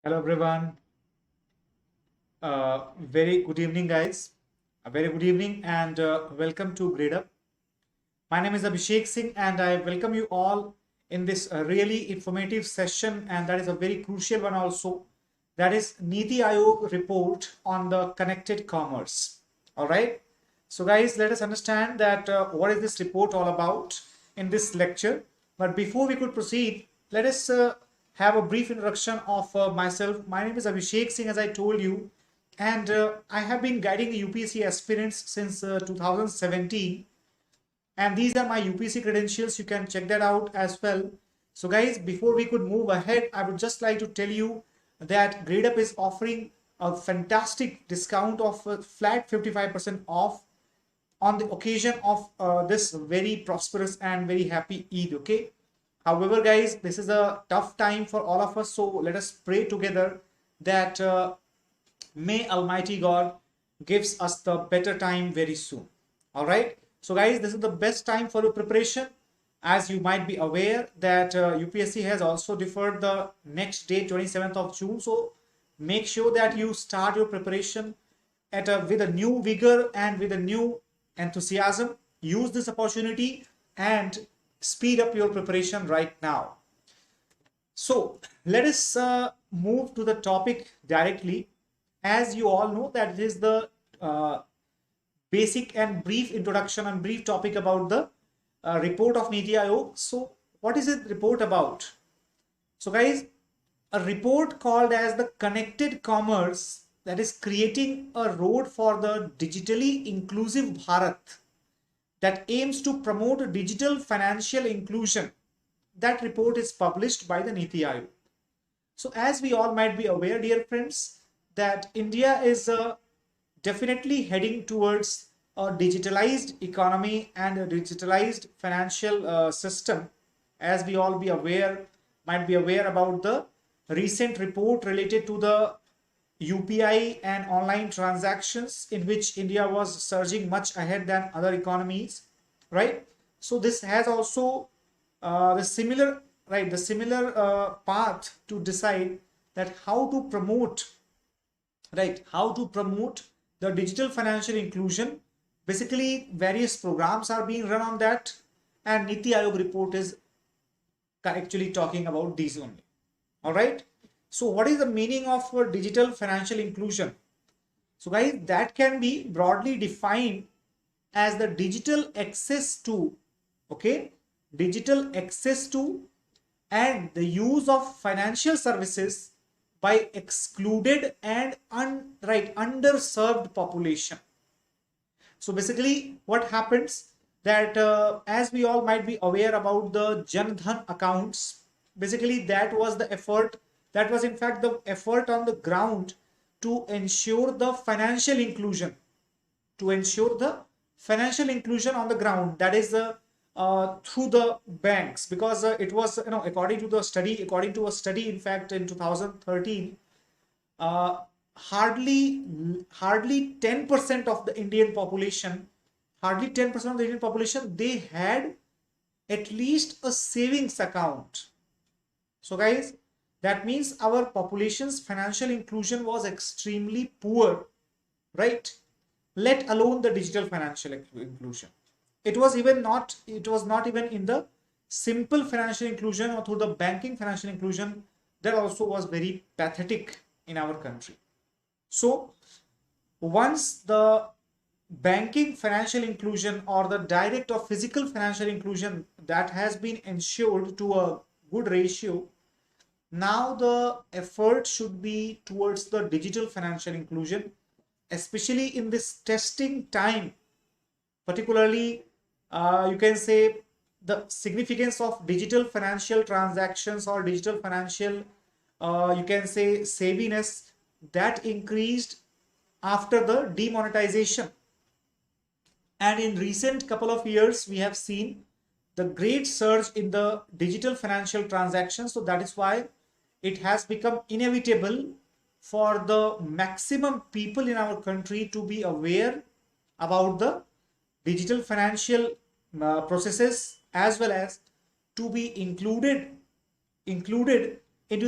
Hello everyone. Very good evening, guys. A very good evening and welcome to Gradeup. My name is Abhishek Singh and I welcome you all in this really informative session, and that is a very crucial one also. That is Niti Ayog report on the connected commerce. All right. So guys, let us understand that what is this report all about in this lecture. But before we could proceed, let us have a brief introduction of myself. My name is Abhishek Singh, as I told you, and I have been guiding the UPSC aspirants since 2017, and these are my UPSC credentials. You can check that out as well. So guys, before we could move ahead, I would just like to tell you that Gradeup is offering a fantastic discount of flat 55% off on the occasion of this very prosperous and very happy Eid. Okay. However, guys, this is a tough time for all of us. So let us pray together that may Almighty God gives us the better time very soon. All right. So guys, this is the best time for your preparation. As you might be aware that UPSC has also deferred the next date, 27th of June. So make sure that you start your preparation with a new vigor and with a new enthusiasm. Use this opportunity and speed up your preparation right now. So let us move to the topic directly. As you all know that it is the basic and brief introduction and brief topic about the report of Niti Ayog. So what is it report about? So guys, a report called as the Connected Commerce, that is creating a road for the digitally inclusive Bharat, that aims to promote digital financial inclusion. That report is published by the Niti Ayog. So as we all might be aware, dear friends, that India is definitely heading towards a digitalized economy and a digitalized financial system. As we all might be aware about the recent report related to the UPI and online transactions, in which India was surging much ahead than other economies, right? So this has also the similar path to decide that how to promote the digital financial inclusion. Basically, various programs are being run on that, and Niti Ayog report is actually talking about these only. All right. So what is the meaning of digital financial inclusion? So guys, that can be broadly defined as the digital access to, and the use of financial services by excluded and underserved population. So basically what happens that as we all might be aware about the Jan Dhan accounts, basically that was in fact the effort on the ground to ensure the financial inclusion, on the ground, that is through the banks, because it was, according to a study in fact in 2013, hardly 10% of the Indian population, they had at least a savings account. So guys, that means our population's financial inclusion was extremely poor, right? Let alone the digital financial inclusion. It was not even in the simple financial inclusion or through the banking financial inclusion. That also was very pathetic in our country. So once the banking financial inclusion or the direct or physical financial inclusion that has been ensured to a good ratio, now the effort should be towards the digital financial inclusion, especially in this testing time. Particularly, you can say the significance of digital financial transactions or digital financial, you can say, savviness, that increased after the demonetization. And in recent couple of years, we have seen the great surge in the digital financial transactions. So that is why it has become inevitable for the maximum people in our country to be aware about the digital financial processes, as well as to be included into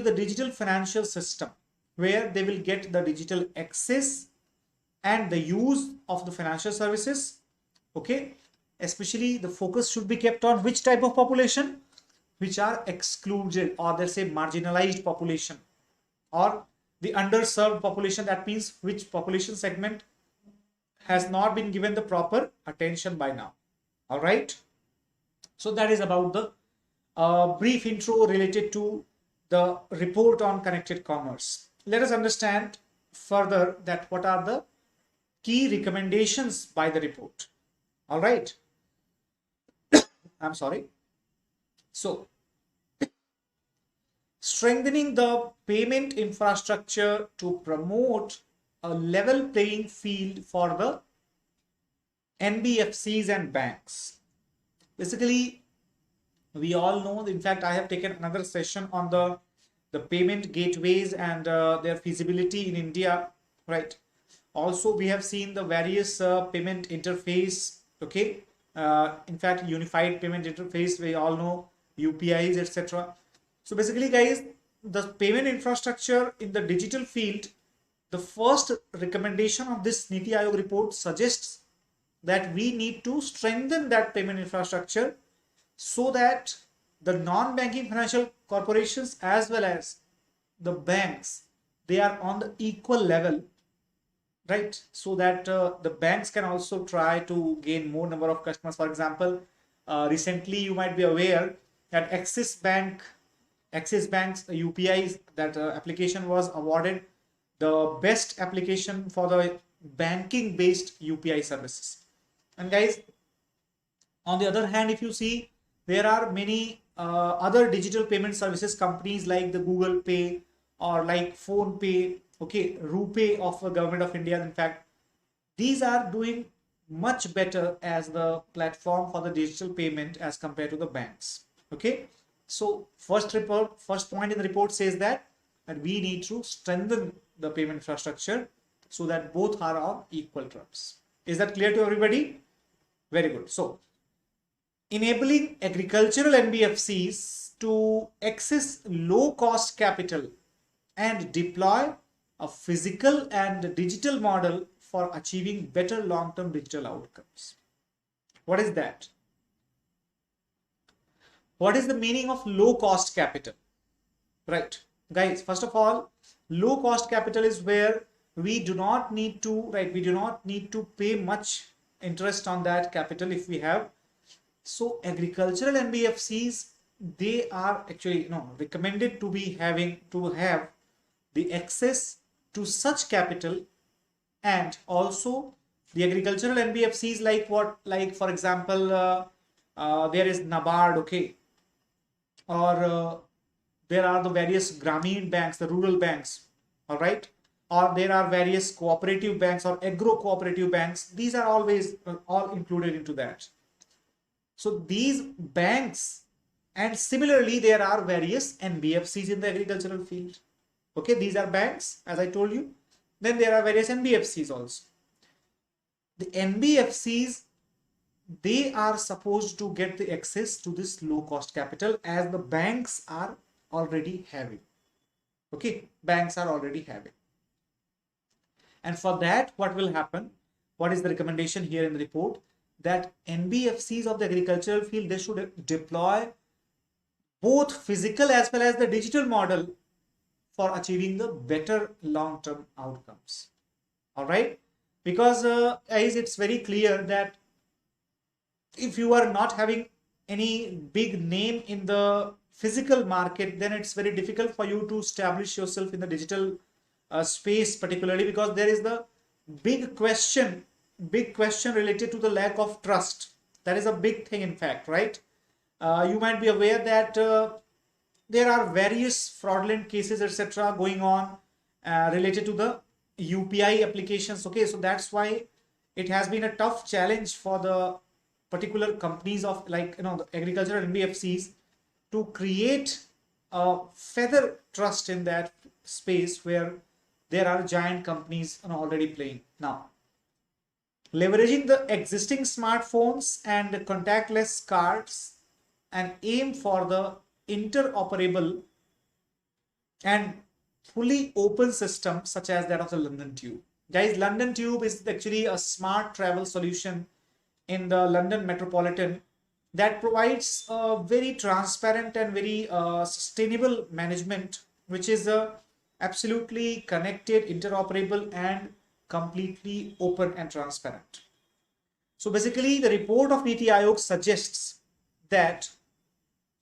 the digital financial system. where they will get the digital access and the use of the financial services. Okay, especially the focus should be kept on which type of population, which are excluded, or they say marginalized population, or the underserved population. That means which population segment has not been given the proper attention by now. All right, so that is about the brief intro related to the report on connected commerce. Let us understand further that what are the key recommendations by the report. All right, I'm sorry. So, strengthening the payment infrastructure to promote a level playing field for the NBFCs and banks. Basically, we all know, in fact, I have taken another session on the payment gateways and their feasibility in India, right? Also, we have seen the various payment interface, okay? In fact, unified payment interface, we all know UPIs, etc. So basically, guys, the payment infrastructure in the digital field, the first recommendation of this Niti Ayog report suggests that we need to strengthen that payment infrastructure so that the non-banking financial corporations as well as the banks, they are on the equal level, right? So that the banks can also try to gain more number of customers. For example, recently you might be aware that Axis Bank's UPIs, that application was awarded the best application for the banking based UPI services. And guys, on the other hand, if you see, there are many other digital payment services companies like the Google Pay or like Phone Pay, okay, RuPay of the government of India. In fact, these are doing much better as the platform for the digital payment as compared to the banks. Okay, so first point in the report says that we need to strengthen the payment infrastructure so that both are on equal terms. Is that clear to everybody? Very good. So, enabling agricultural NBFCs to access low-cost capital and deploy a physical and digital model for achieving better long-term digital outcomes. What is that? What is the meaning of low-cost capital? Right, guys, first of all, low-cost capital is where we do not need to, right, we do not need to pay much interest on that capital if we have. So agricultural NBFCs, they are actually recommended to be having to have the access to such capital. And also the agricultural NBFCs, like what, like for example, there is NABARD, okay, or there are the various Grameen banks, the rural banks, all right, or there are various cooperative banks or agro cooperative banks. These are always all included into that. So these banks, and similarly there are various NBFCs in the agricultural field. Okay, these are banks, as I told you. Then there are various NBFCs also. The NBFCs, they are supposed to get the access to this low cost capital as the banks are already having. Okay, banks are already having. And for that, what will happen? What is the recommendation here in the report? That NBFCs of the agricultural field, they should deploy both physical as well as the digital model for achieving the better long-term outcomes. All right, because guys, it's very clear that if you are not having any big name in the physical market, then it's very difficult for you to establish yourself in the digital space, particularly because there is the big question related to the lack of trust. That is a big thing, in fact, right? You might be aware that there are various fraudulent cases, etc., going on related to the UPI applications. Okay, so that's why it has been a tough challenge for the particular companies of the agricultural NBFCs to create a feather trust in that space where there are giant companies already playing. Now, leveraging the existing smartphones and contactless cards and aim for the interoperable and fully open system such as that of the London Tube. Guys, London Tube is actually a smart travel solution in the London metropolitan that provides a very transparent and very sustainable management, which is absolutely connected, interoperable, and completely open and transparent. So basically, the report of Niti Ayog suggests that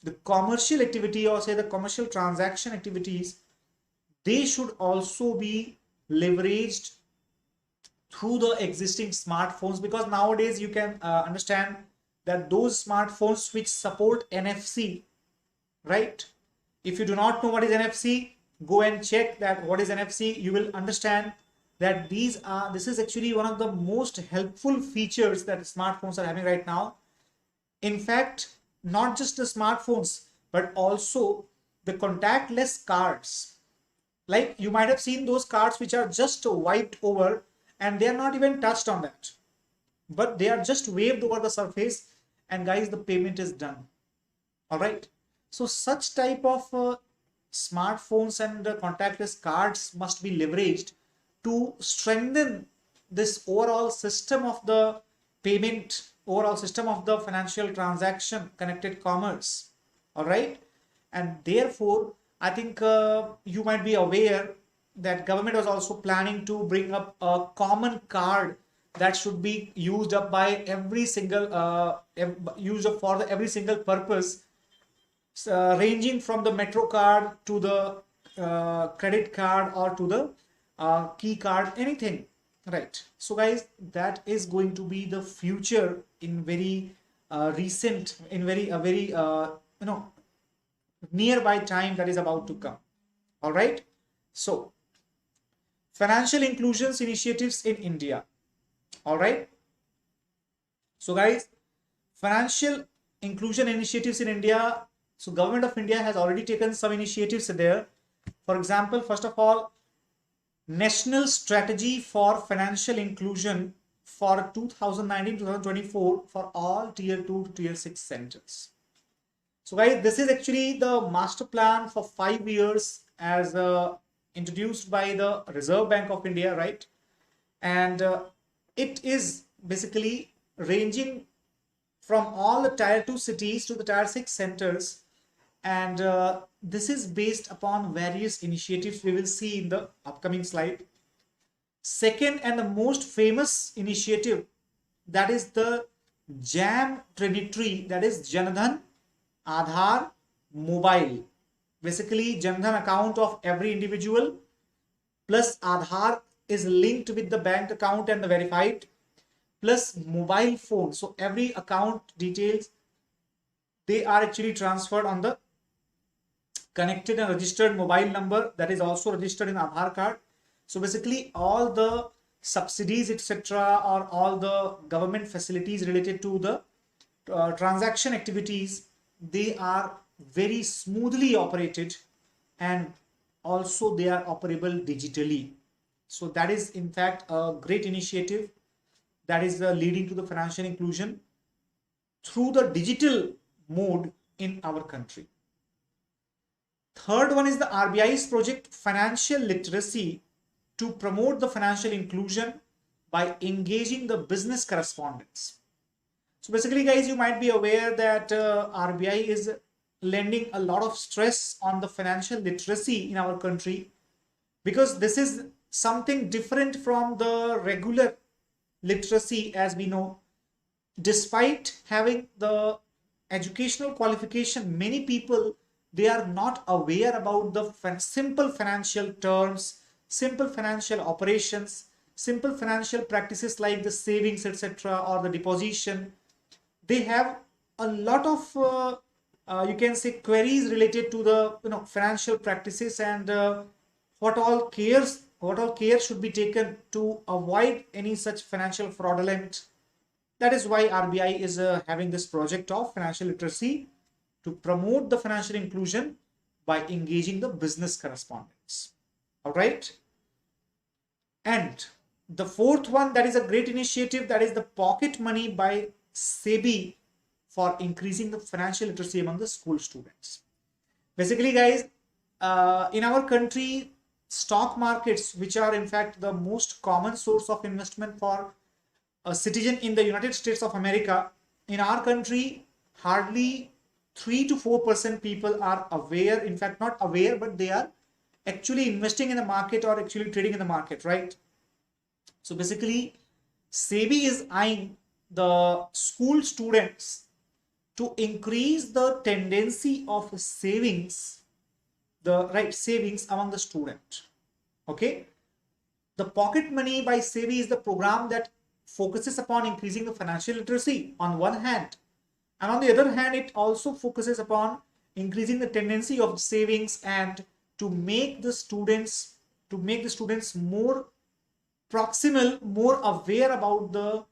the commercial activity, or say the commercial transaction activities, they should also be leveraged through the existing smartphones, because nowadays you can understand that those smartphones which support NFC, right? If you do not know what is NFC, go and check that what is NFC. You will understand that this is actually one of the most helpful features that smartphones are having right now. In fact, not just the smartphones, but also the contactless cards. Like you might have seen those cards which are just wiped over and they are not even touched on that, but they are just waved over the surface, and guys, the payment is done. All right. So such type of smartphones and contactless cards must be leveraged to strengthen this overall system of the payment, overall system of the financial transaction, connected commerce. All right. And therefore, I think you might be aware that government was also planning to bring up a common card that should be used up by every single used up for every single purpose, ranging from the metro card to the credit card or to the key card, anything, right? So guys, that is going to be the future in very recent, in very nearby time that is about to come. All right. So financial inclusions initiatives in India. All right. So guys, financial inclusion initiatives in India. So government of India has already taken some initiatives there. For example, first of all, National Strategy for Financial Inclusion for 2019-2024 for all tier 2 to tier 6 centers. So guys, this is actually the master plan for 5 years as introduced by the Reserve Bank of India, right? And it is basically ranging from all the tier 2 cities to the tier 6 centers. And this is based upon various initiatives we will see in the upcoming slide. Second and the most famous initiative, that is the JAM Trinity, that is Janadhan Aadhaar Mobile. Basically, Janadhan account of every individual plus Aadhaar is linked with the bank account and the verified, plus mobile phone. So every account details, they are actually transferred on the connected and registered mobile number that is also registered in Aadhaar card. So basically all the subsidies, etc., or all the government facilities related to the transaction activities, they are very smoothly operated, and also they are operable digitally. So that is in fact a great initiative that is leading to the financial inclusion through the digital mode in our country. Third one is the RBI's project Financial Literacy to promote the financial inclusion by engaging the business correspondents. So basically guys, you might be aware that RBI is lending a lot of stress on the financial literacy in our country, because this is something different from the regular literacy. As we know, despite having the educational qualification, many people, they are not aware about the simple financial terms, simple financial operations, simple financial practices like the savings, etc., or the deposition. They have a lot of you can say queries related to the financial practices, and what all care should be taken to avoid any such financial fraudulent. That is why RBI is having this project of financial literacy to promote the financial inclusion by engaging the business correspondents. All right. And the fourth one, that is a great initiative, that is the pocket money by SEBI for increasing the financial literacy among the school students. Basically guys, in our country, stock markets, which are in fact the most common source of investment for a citizen in the United States of America, in our country, hardly 3 to 4% people are aware, in fact, not aware, but they are actually investing in the market or actually trading in the market, right? So basically, SEBI is eyeing the school students to increase the tendency of savings, the right savings among the student. Okay, the pocket money by SEBI is the program that focuses upon increasing the financial literacy on one hand, and on the other hand, it also focuses upon increasing the tendency of savings and to make the students more proximal, more aware about the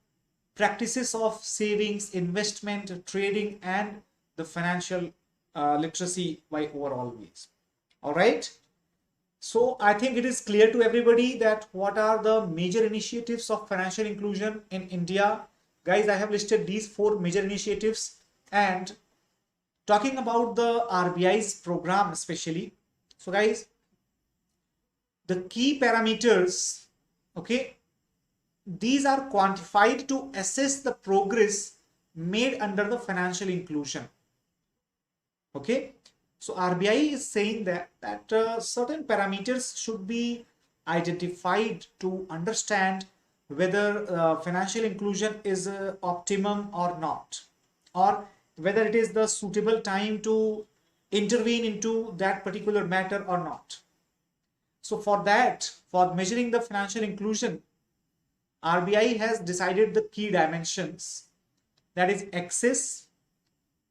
practices of savings, investment, trading, and the financial literacy by overall ways. All right. So I think it is clear to everybody that what are the major initiatives of financial inclusion in India. Guys, I have listed these 4 major initiatives, and talking about the RBI's program especially. So guys, the key parameters, okay, these are quantified to assess the progress made under the financial inclusion. Okay, so RBI is saying that certain parameters should be identified to understand whether financial inclusion is optimum or not, or whether it is the suitable time to intervene into that particular matter or not. So for that, for measuring the financial inclusion, RBI has decided the key dimensions, that is access,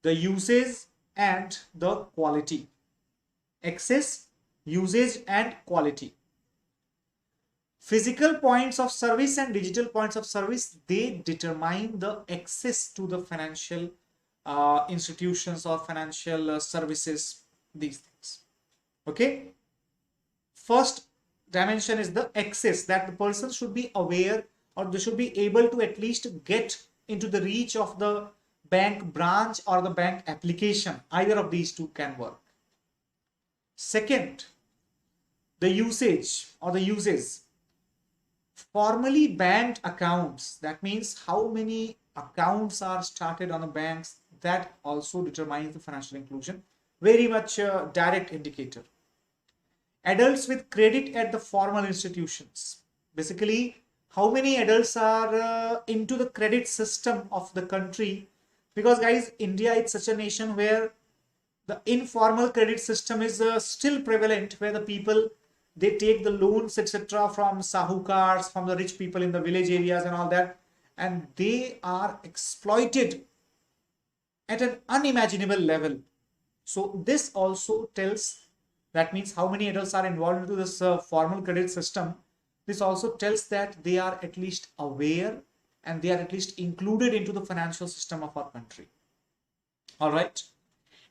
the usage, and the quality. Access, usage, and quality. Physical points of service and digital points of service, they determine the access to the financial institutions or financial services, these things. Okay. First dimension is the access, that the person should be aware, or they should be able to at least get into the reach of the bank branch or the bank application. Either of these two can work. Second, the usage or the uses. Formally banked accounts, that means how many accounts are started on the banks, that also determines the financial inclusion. Very much a direct indicator. Adults with credit at the formal institutions. Basically, how many adults are into the credit system of the country? Because guys, India is such a nation where the informal credit system is still prevalent, where the people, they take the loans, etc., from sahukars, from the rich people in the village areas and all that, and they are exploited at an unimaginable level. So this also tells, that means how many adults are involved into this formal credit system. This also tells that they are at least aware and they are at least included into the financial system of our country. All right.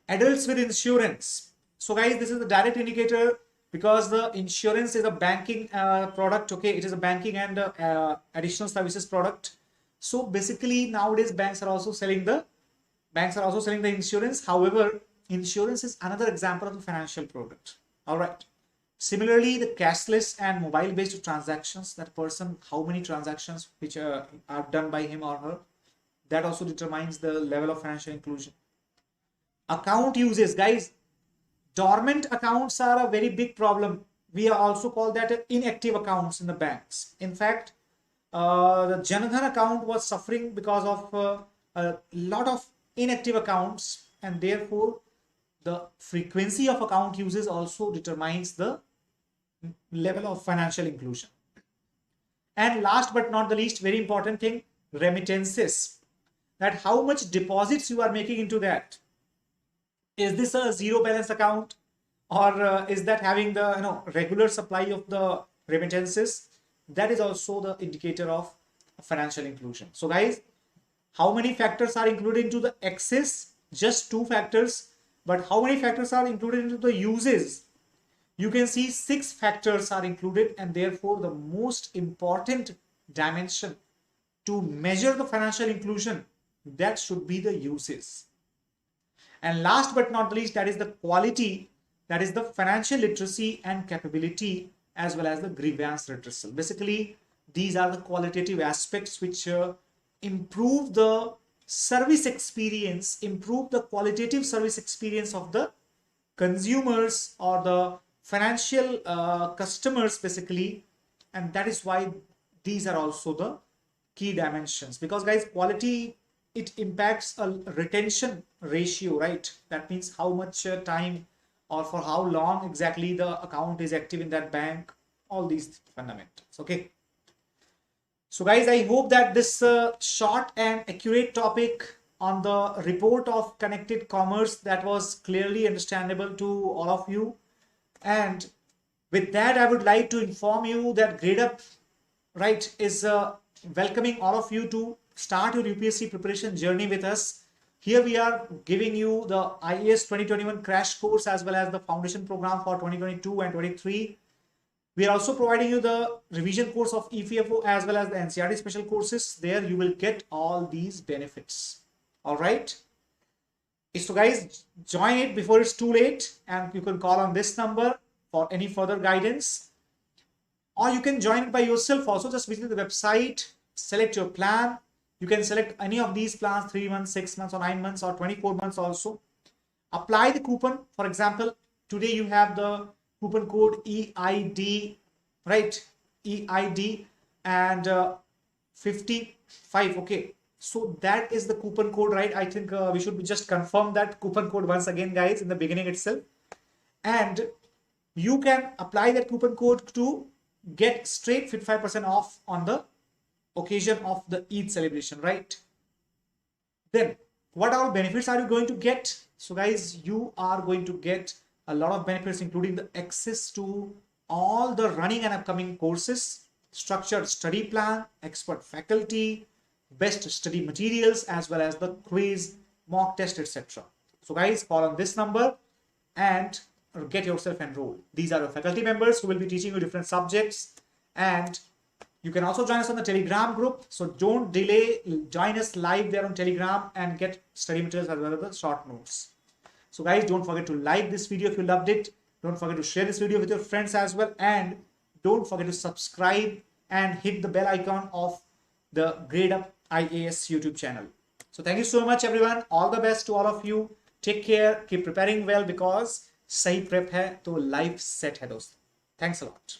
Adults with insurance. So guys, this is the direct indicator, because the insurance is a banking product. Okay, it is a banking and additional services product. So basically nowadays banks are also selling the insurance. However, insurance is another example of the financial product. All right. Similarly, the cashless and mobile-based transactions, that person, how many transactions which are done by him or her, that also determines the level of financial inclusion. Account uses, guys, dormant accounts are a very big problem. We also call that inactive accounts in the banks. In fact, the Jan Dhan account was suffering because of a lot of inactive accounts, and therefore the frequency of account uses also determines the level of financial inclusion. And last but not the least, very important thing, remittances, that how much deposits you are making into that. Is this a zero balance account, or is that having the regular supply of the remittances? That is also the indicator of financial inclusion. So guys, how many factors are included into the access? Just 2 factors. But how many factors are included into the uses? You can see 6 factors are included, and therefore the most important dimension to measure the financial inclusion, that should be the uses. And last but not least, that is the quality, that is the financial literacy and capability as well as the grievance redressal. Basically, these are the qualitative aspects which improve the service experience, improve the qualitative service experience of the consumers or the financial customers basically. And that is why these are also the key dimensions, because guys, quality, it impacts a retention ratio, right? That means how much time or for how long exactly the account is active in that bank, all these fundamentals. Okay, so guys, I hope that this short and accurate topic on the report of connected commerce, that was clearly understandable to all of you. And with that, I would like to inform you that Gradeup, right, is welcoming all of you to start your UPSC preparation journey with us. Here we are giving you the IAS 2021 crash course as well as the foundation program for 2022 and 23. We are also providing you the revision course of EPFO as well as the NCERT special courses. There you will get all these benefits. All right. So guys, join it before it's too late, and you can call on this number for any further guidance, or you can join it by yourself also. Just visit the website, select your plan. You can select any of these plans, 3 months, 6 months, or 9 months, or 24 months also. Apply the coupon. For example, today you have the coupon code EID, right? EID and 55. Okay, so that is the coupon code, right? I think we should just confirm that coupon code once again, guys, in the beginning itself. And you can apply that coupon code to get straight 55% off on the occasion of the Eid celebration, right? Then what all benefits are you going to get? So guys, you are going to get a lot of benefits, including the access to all the running and upcoming courses, structured study plan, expert faculty, best study materials, as well as the quiz, mock test, etc. So guys, call on this number and get yourself enrolled. These are your faculty members who will be teaching you different subjects, and you can also join us on the Telegram group. So don't delay, join us live there on Telegram and get study materials as well as the short notes. So guys, don't forget to like this video if you loved it. Don't forget to share this video with your friends as well, and don't forget to subscribe and hit the bell icon of the Gradeup IAS YouTube channel. So thank you so much everyone. All the best to all of you. Take care. Keep preparing well, because सही prep है तो life set है दोस्त. Thanks a lot.